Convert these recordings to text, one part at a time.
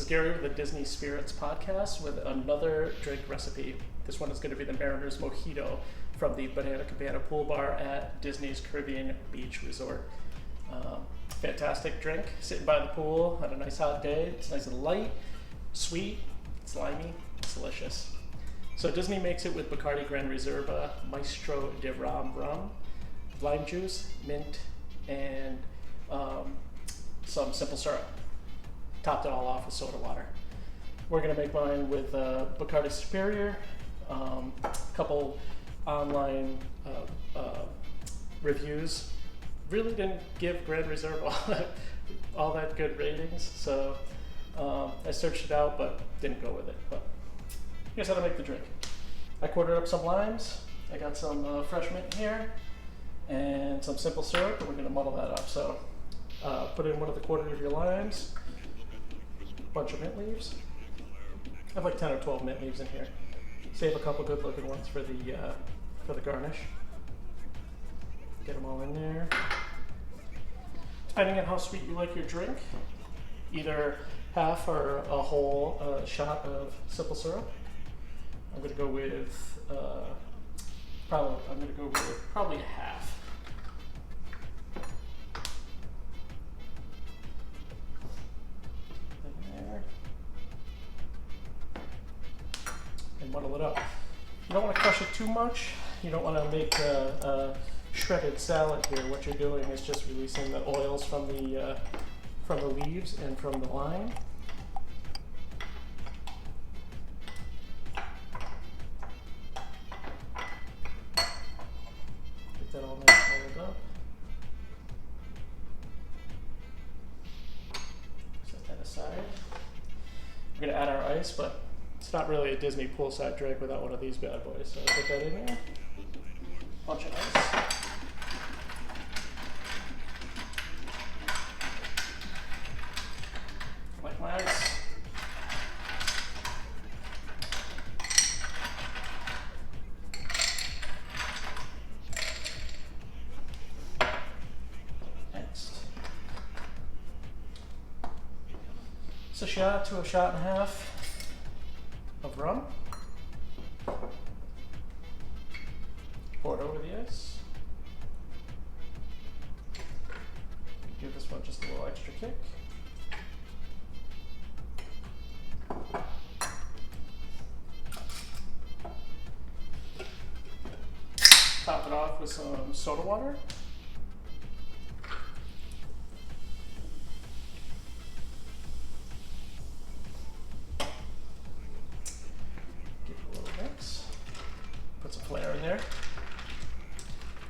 Gary with the Disney Spirits podcast with another drink recipe. This one is going to be the Mariner's Mojito from the Banana Cabana pool bar at Disney's Caribbean Beach Resort. Fantastic drink, sitting by the pool on a nice hot day. It's nice and light, sweet, slimy, it's delicious. So Disney makes it with Bacardi Gran Reserva, Maestro de Rum rum, lime juice, mint, and some simple syrup. Topped it all off with soda water. We're gonna make mine with Bacardi Superior. A couple online reviews really didn't give Gran Reserva all that good ratings, so I searched it out but didn't go with it. But here's how to make the drink. I quartered up some limes. I got some fresh mint here and some simple syrup, and we're gonna muddle that up. So put in 1 1/4 of your limes, a bunch of mint leaves. I have like 10 or 12 mint leaves in here. Save a couple good looking ones for the garnish. Get them all in there. Depending on how sweet you like your drink, either half or a whole shot of simple syrup. I'm gonna go with probably a half. And muddle it up. You don't want to crush it too much. You don't want to make a shredded salad here. What you're doing is just releasing the oils from the leaves and from the lime. Get that all nice and rolled up. Set that aside. We're going to add our ice, but it's not really a Disney poolside drink without one of these bad boys. So put that in there. Bunch of ice. Like my ice. Next. It's a shot to a shot and a half of rum. Pour it over the ice. Give this one just a little extra kick. Top it off with some soda water. Put some flair in there.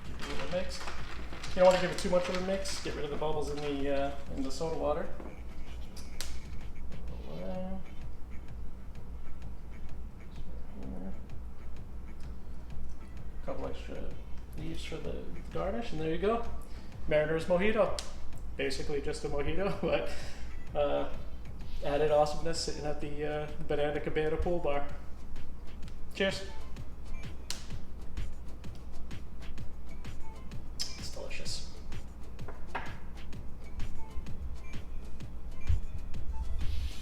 Give it a little mix. You don't want to give it too much of a mix. Get rid of the bubbles in the soda water. A couple extra leaves for the garnish, and there you go. Mariner's Mojito. Basically just a mojito, but added awesomeness sitting at the Banana Cabana pool bar. Cheers. It's delicious.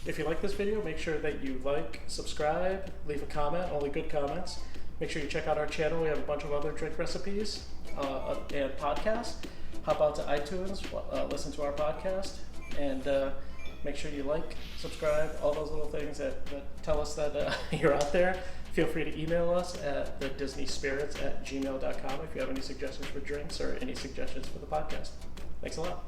If you like this video, make sure that you like, subscribe, leave a comment, only good comments. Make sure you check out our channel. We have a bunch of other drink recipes and podcasts. Hop out to iTunes, listen to our podcast, and make sure you like, subscribe, all those little things that tell us that you're out there. Feel free to email us at thedisneyspirits@gmail.com if you have any suggestions for drinks or any suggestions for the podcast. Thanks a lot.